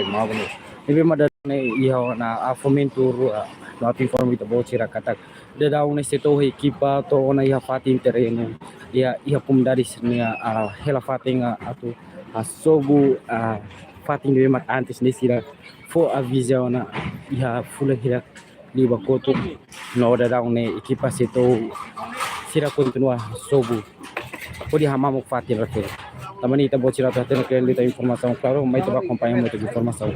mau ni ibe mada ne iho na FOMENTU2 no informe to bo Sira kata de daun ne Seatou Ekipa to na iha fatin terreno iha Komunidade senia hela fatinga atu Hasobu fatin de mat antes ne Sira fo avisa na iha fula hira liba koto no da daun ne Ekipa Seatou Sira Kontinua Hasobu podi hamamu fatin ratul tamani ita bo Sira tatena kren dita informação claro mai te acompanhar muito informação.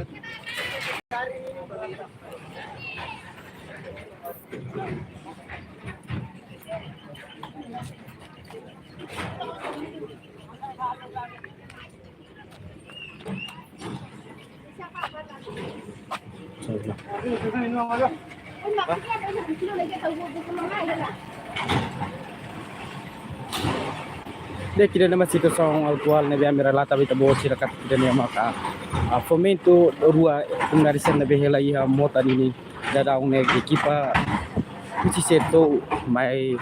Dia kira nama situação atual na biya miralata bita bo Sira kat kira niya maka FOMENTU2 kumnarisan na behela iha Mota Ninin dadaong na Ekipa si Seatou may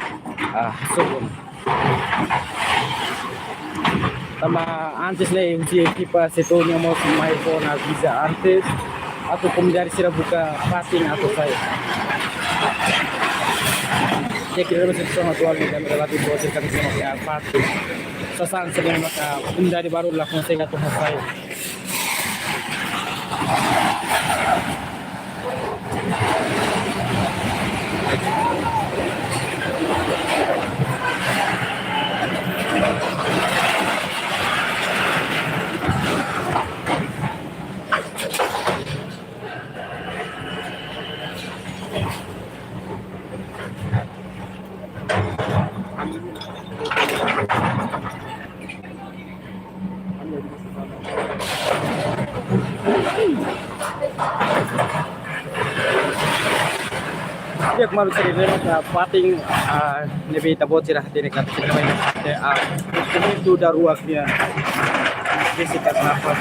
Hasobu tama antes na yung si Ekipa Seatou niya mo may po na visa antes atau Komunidade Sira buka passing atau saya dia kira nama situação atual na biya miralata bo Sira kat kira niya passing sasahan sa mga Komunidade baru lakukan saya atau saya. Dia kemarin cerita nak pating lebih tabot Sira hati dekat kita main itu dah ruaknya disikat nafas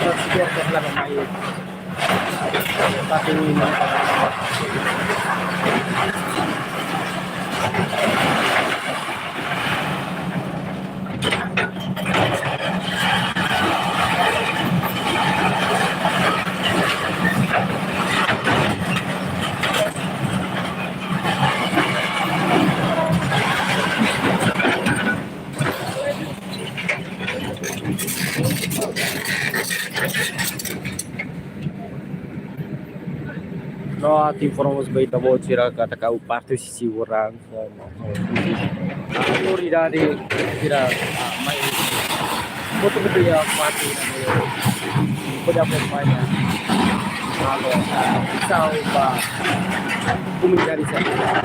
terus dia telah main pating ini no ati informos baita bo Sira kata kau parte sisi orang Komunidade Sira mai foto dia parte pode acompanhar kalau pisau ba Komunidade Sira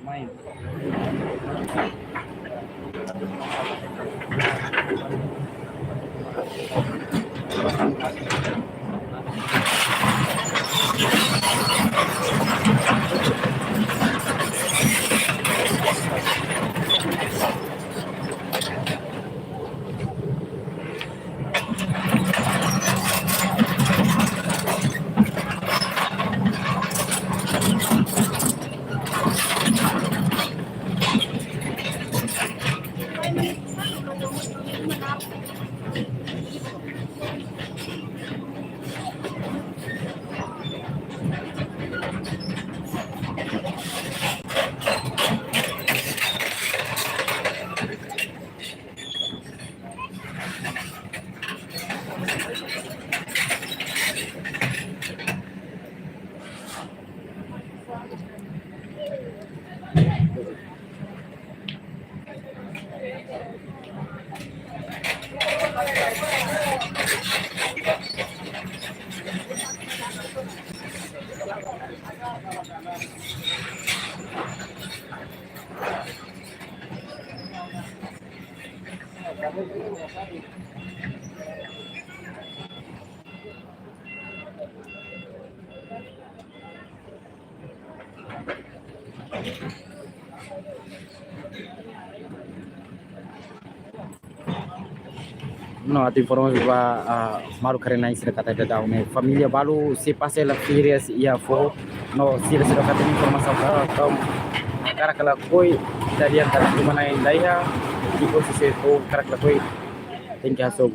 may No, a informasi ba maru karena isi kata ada daun família balu se passa ela férias ia for no Sira sudah kata informasi kau cara kalau koi dari antara mana yang daya di posisi itu cara kalau koi tinggi Hasobu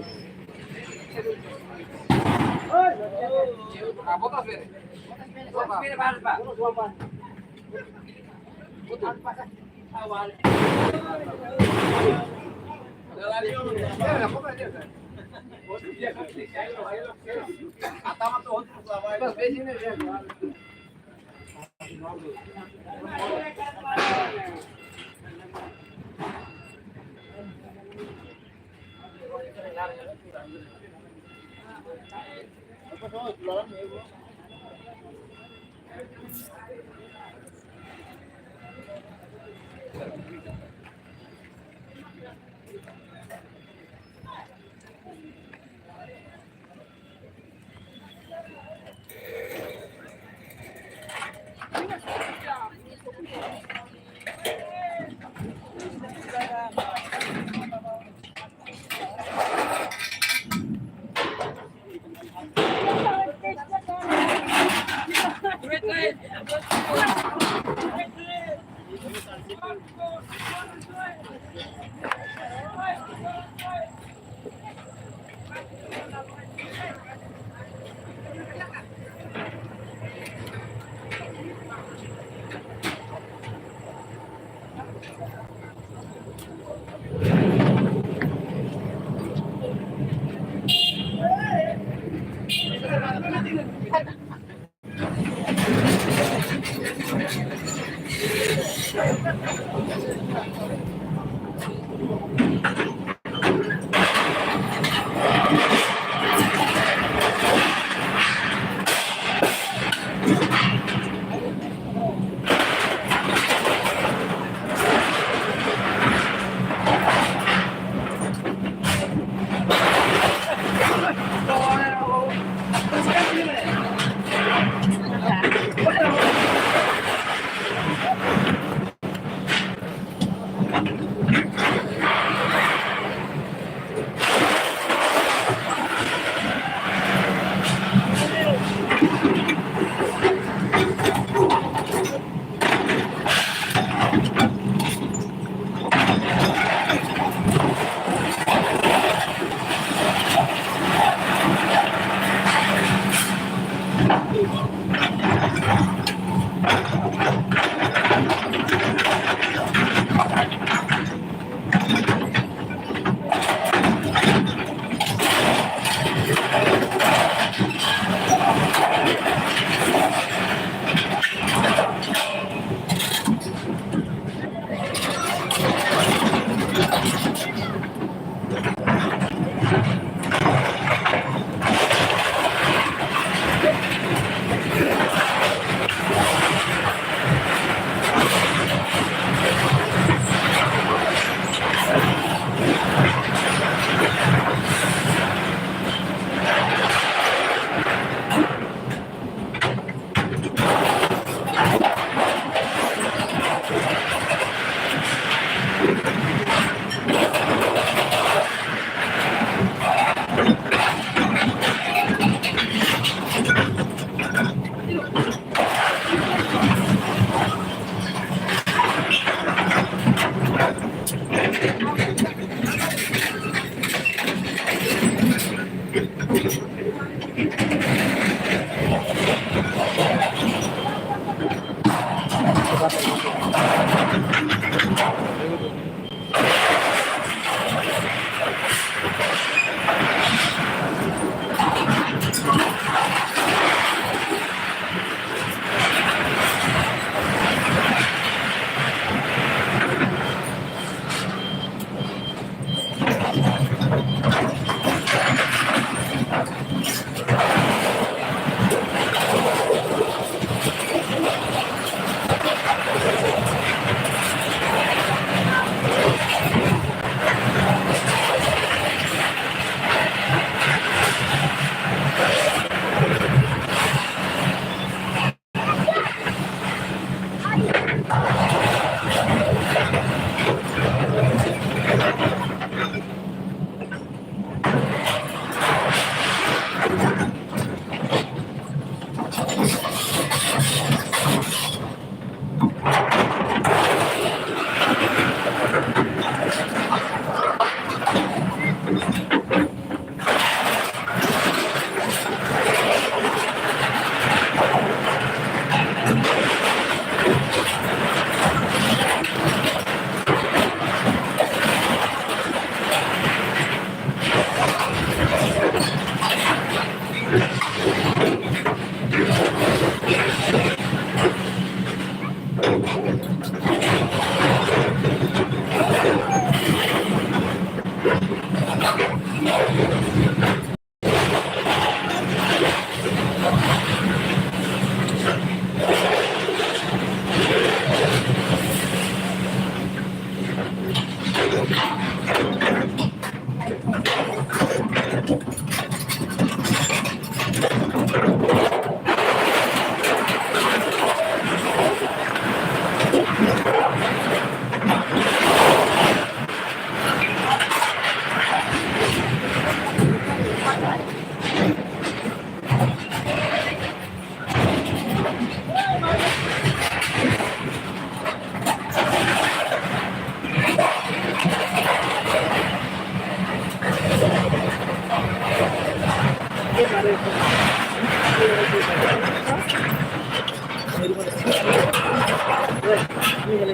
Dia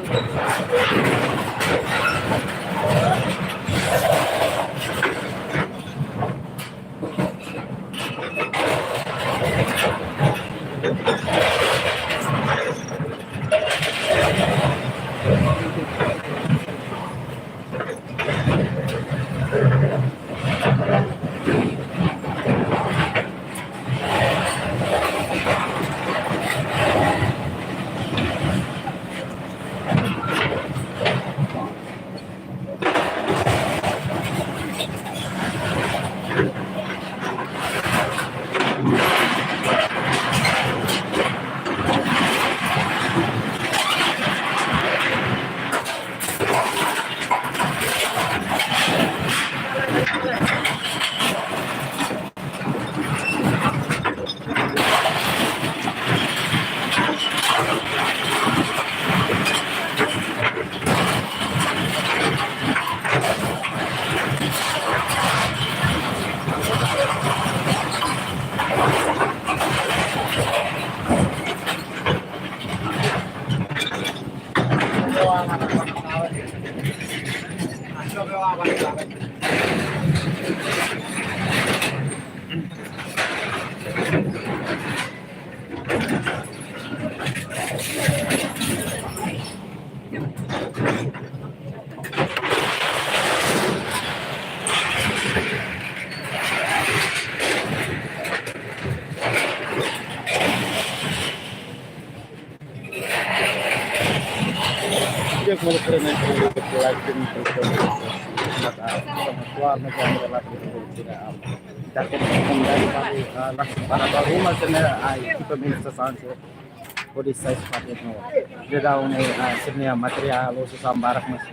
kemudian lagi keluar negara lagi tidak tapi kemudian para rumah kita minta sanksi body size pakai no dia daun sebenarnya material susah barak mas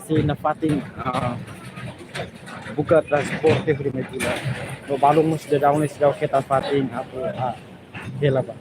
si nafatin buka transporte di media no balung mus dia daun sejauh kita fatin aku hela pak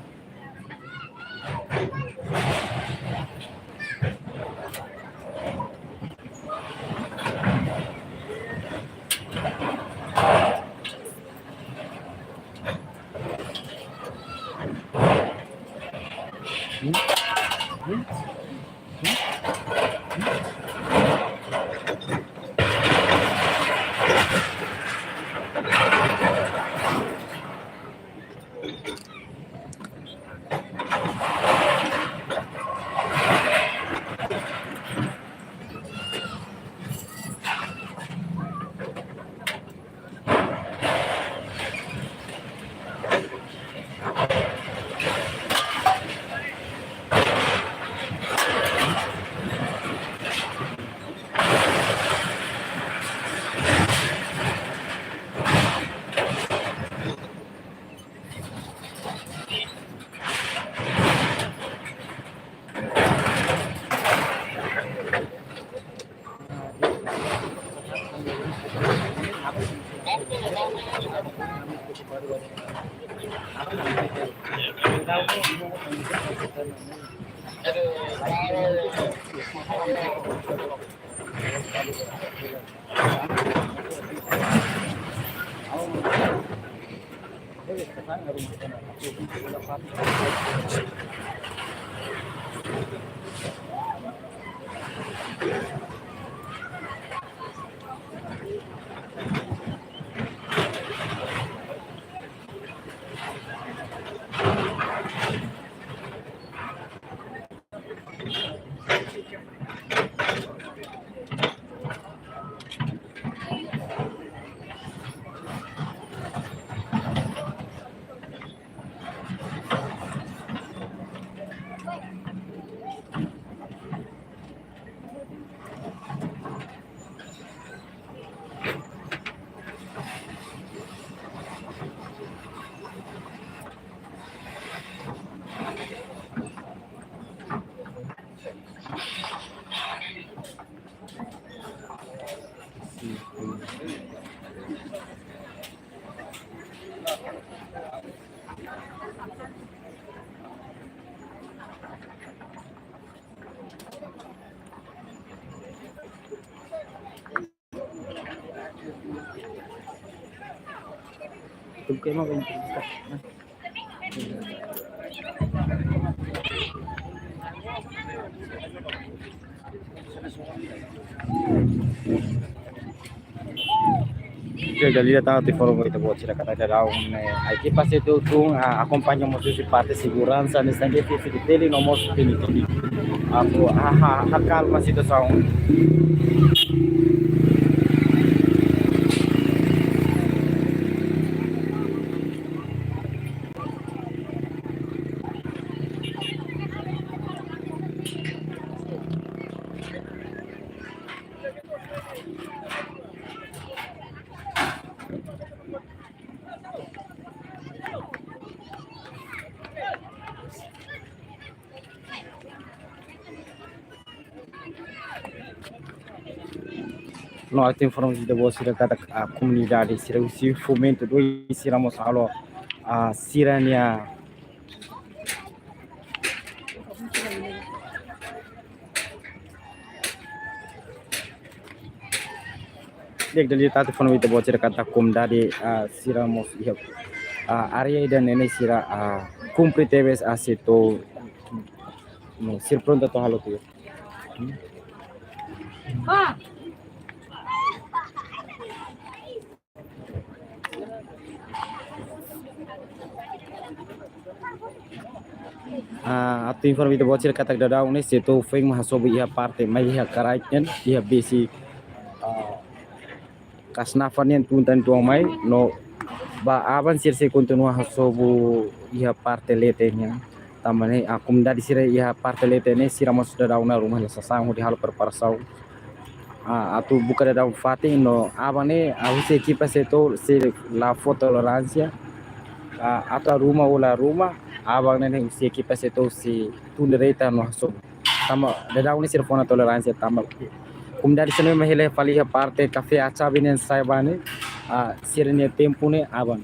तुमके में Che dali da ti foram muito boa tira kata da a equipa Seatou acompanha muito de parte de segurança nesse tempo que dele no moço tem a calma situação. Nós temos formas de boa Sira kata a comunidade Sira o FOMENTU2 Sira mosalo a Sira nia dek dali tatu forma de boa Sira kata Komunidade Sira mos area dan nene Sira cumpre teves a Seatou no Sira pronto to halo tu. Atu informe de bocil kata dada une Seatou feng Hasobu ia parte mai ia karaitnya ia besi kasnafannya tuntan tuang mai no ba aban sirse Kontinua Hasobu ia parte letenya tamane Komunidade Sira ia parte letenya Sira mas dada una rumah la sasang di hal perparasau atu buka dada fatin no abane se equipa Seatou se la foto tolerância atau rumah ola rumah abang nene si equipa Seatou si tundereita no Hasobu tama dada une sira fona tolerância tama Komunidade sene mahele fali parte cafe acha binen saibane sira ne tempo ne abang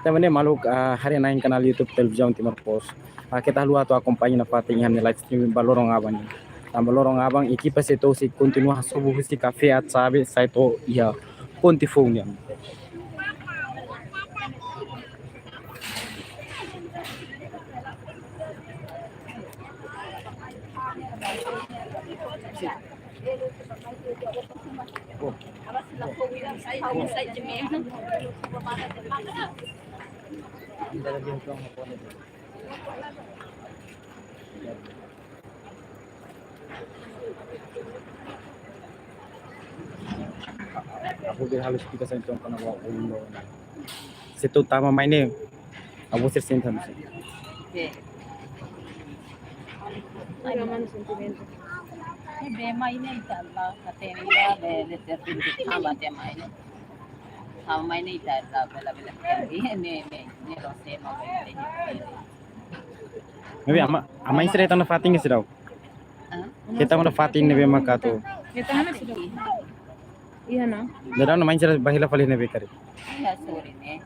tamane maluk hari nain kanal YouTube televisão Timor post kita lu atau acompanha na fatinha ne live stream balorong abang tama lorong abang equipa Seatou si Kontinua Hasobu si cafe acha be saito ia pontifonia. Aku harus kita sentuh karena waktu ini. Seatou tama mainnya, aku sentuh. Agama no sentimento. Bem, mas nem tá lá, até ainda de ter tudo que tava até mais. Tava mais nem tá lá pela nem não sei mas Nabi ama isra na fating siraw. Kita mo na fating nabi makato. Kita na sila. Iya na. Dada na main sira bahila pali nabi kare. Iya sorry ne.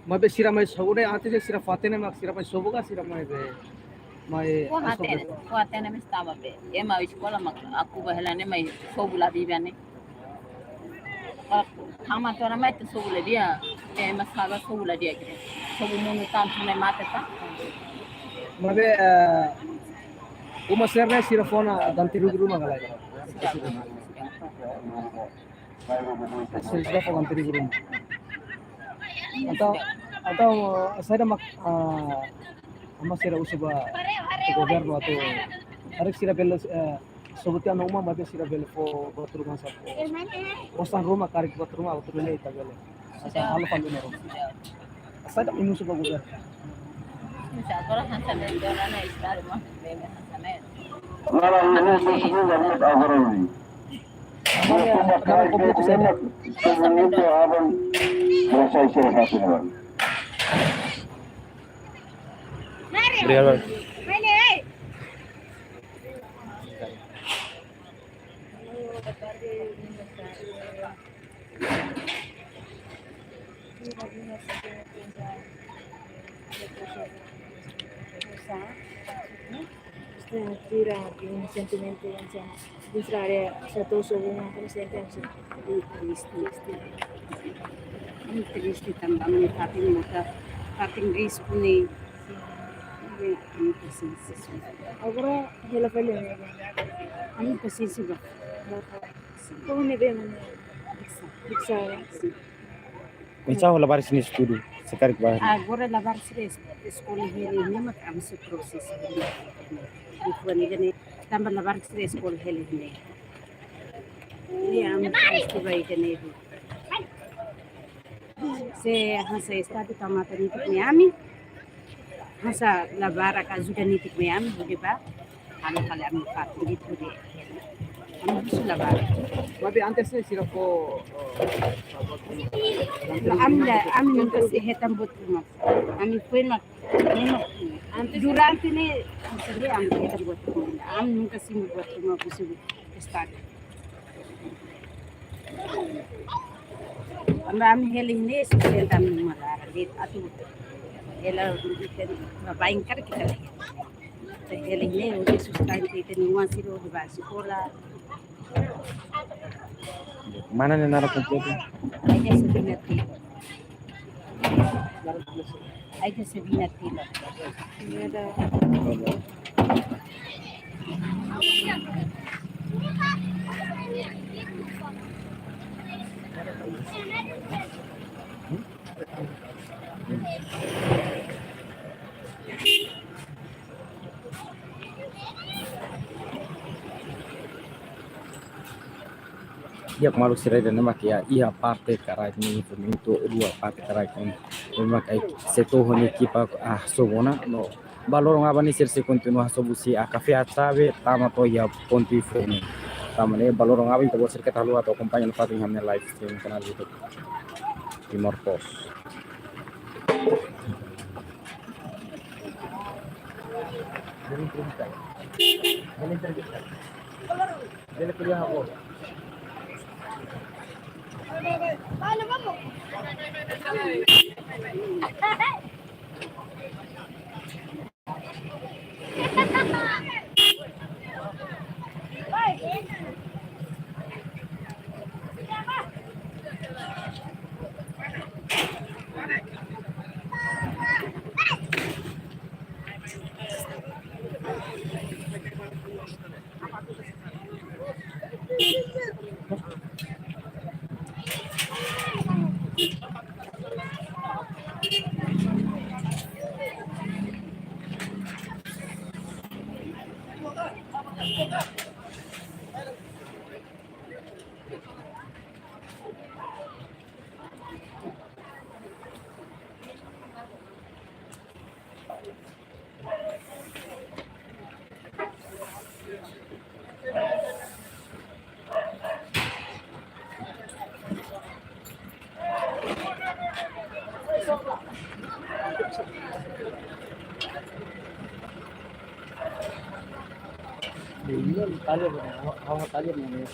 Mabe Sira mai sabude ate je Sira fatene mak Sira mai sobuga Sira mai be mai Kuatene me estava be. Ema escola mak aku bahela ne mai sobula bibane. Kama tora mai te sobula dia. Ema saga sobula dia kire. Sobu munu tam ne mate ta. mabe uma serna Sira fona ganti rumah galai. Sira fona ganti rumah. Atau saya mak ama Sira usuba governo atau harus Sira bel sebutnya nama mabe Sira bel fo rumah sa ostan rumah karik rumah atau rumah itu bel asa hal pandune saya tak minum usuba governo Bisa orang hantar negara na istar mah bebe hantar. Nama komunitas saya Real. Tira un sentimento di fare Seatou sobre una presenza Triste também, Mota, risco nem sim, sim. Agora ela vai ler. Ani paciência ba. Como me vê, mano? Pizza. Minsan wala baris ni studio sekarang bahan. Agora lavar escola hele ne mak am se proses hele. Ifu ni gani tambah lavar escola hele ne. Ni am isti bai gani. Se hasa estado tamata ni Miami. Hasa lavar ka juga ni Miami bude ba. Ano kala am fa gitu de. Am bisa lavar. Tapi antes sila ko Am nunca se hetam buat rumah. Am fue mak. Durante ni sendiri am hetam buat rumah. Am nunca sih buat rumah bisa start. Am heli ni seperti tam malar. Atu ela baing kar kita lagi. Heli ni udah sustain kita nuan siro di sekolah. Mana na nara kompleto? Aja sebenarnya. Aja sebenarnya. Ini ada. Iya malu Sira dan mak ya iya parte karai ni FOMENTU dua parte karai kan mak ai Seatou ni Ekipa Hasobu na no balorong abani sirse Kontinua Hasobu si cafe atabe tama to ya ponti FOMENTU tama ne balorong abani to bosir kita lu atau kompanya no pating hamne live stream kanal YouTube Timor Post. Jadi kuliah aku. Ini tali hawa tali ni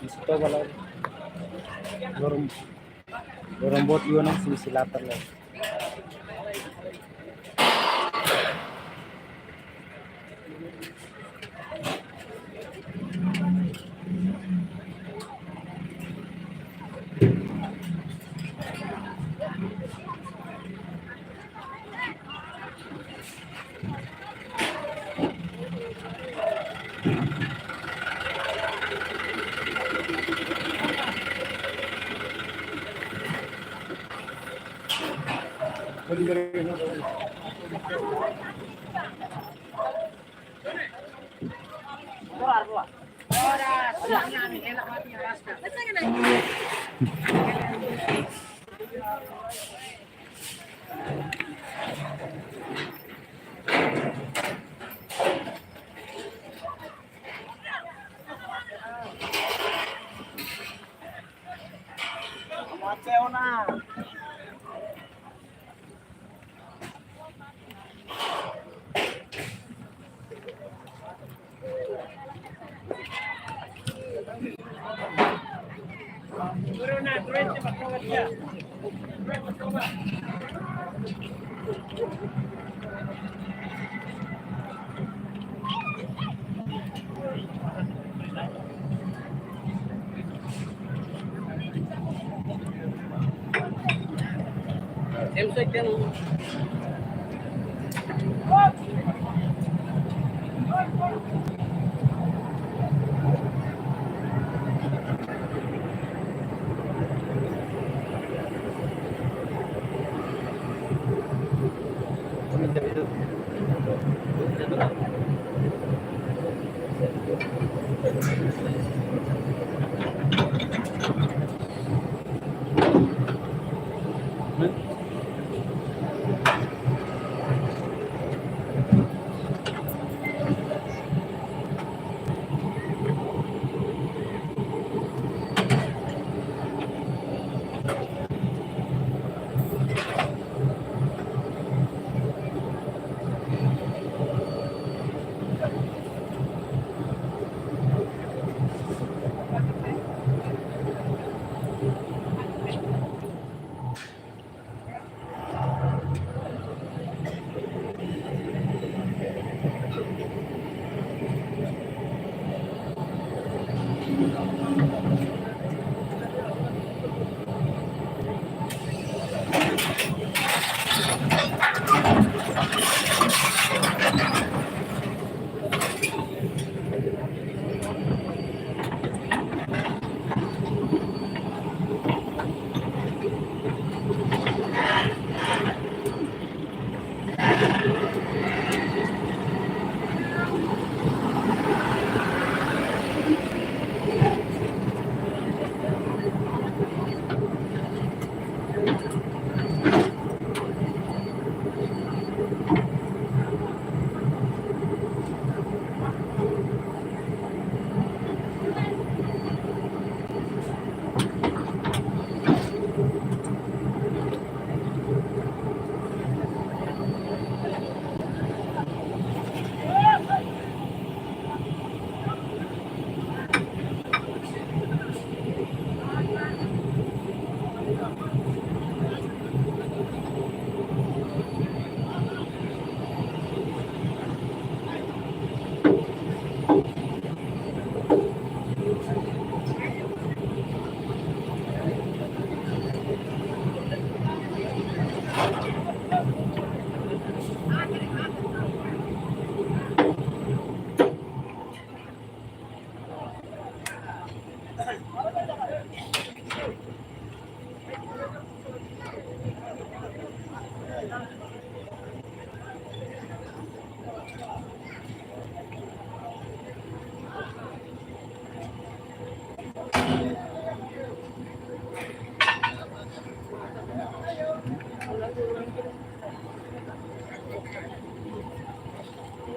disitu kalau dorong bot yun ang silatan lang.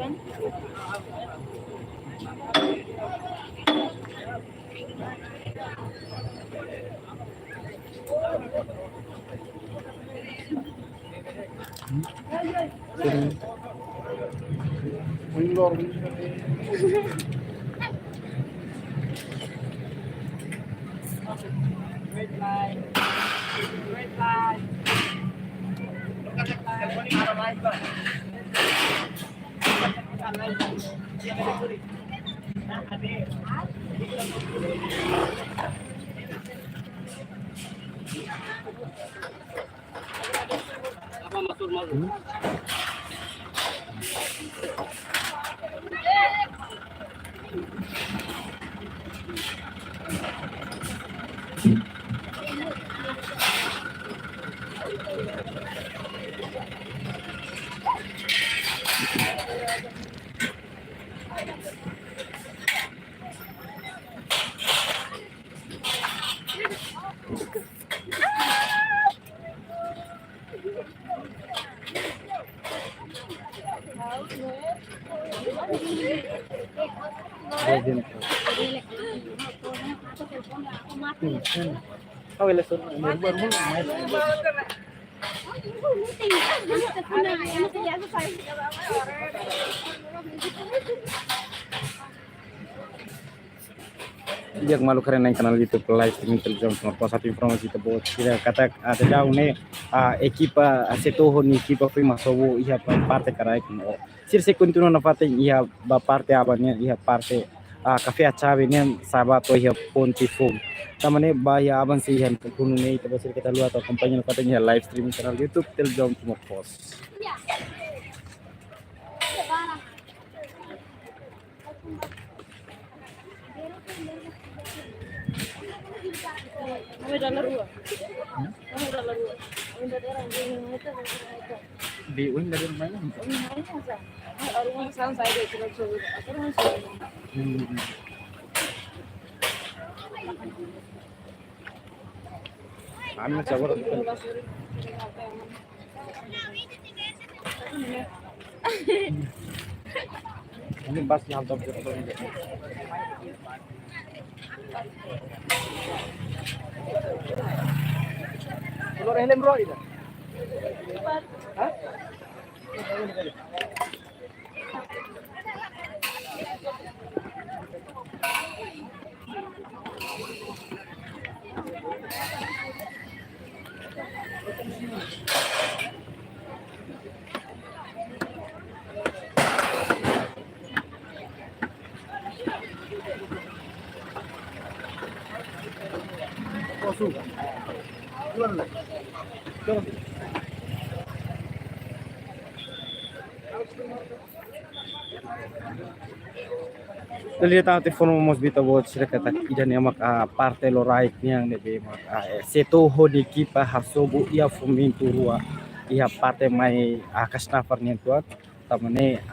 kan? Dia malu karena yang kanal YouTube live streaming television semua satu informasi tersebut tidak kata ada jauh nih ekipa Seatou ni ekipa prima Hasobu ia parte karai mo sir se continua na parte ia ba parte abanya ia parte kafe acabe ni sabato ia ponti fum tamane ba ia aban si ia kunu nei terus kita lihat atau kampanye katanya live streaming kanal YouTube television Timor post. Di wing dari rumahnya. Kami coba. Ini pas yang top itu. Telur helm bro itu. Hah? Lihat tahu telefon mos bita buat cerita idan yang mak parte lo right yang nebe mak Seatou di Ekipa Hasobu ia FOMENTU2 ia parte mai kasnafar nih tuat tamane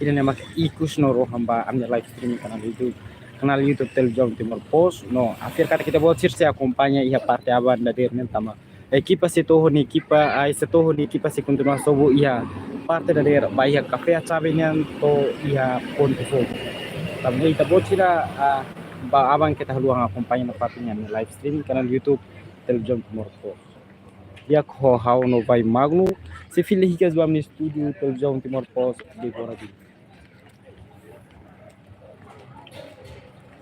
idan yang mak ikus noro hamba amnya live streaming kanal YouTube television Timor post no akhir kata kita buat cerita akompanya ia parte aban dari tama ekipa Seatou ni ekipa Seatou ni ekipa si Kontinua Hasobu ia parte dari bahaya kafe acabenya to ia ponti fo tapi kita buat sira ba abang kita luang akompanya na patinya ni live stream kanal YouTube television Timor post dia ko hau no vai magno se fili hikas bam ni studio television Timor post di Komunidade.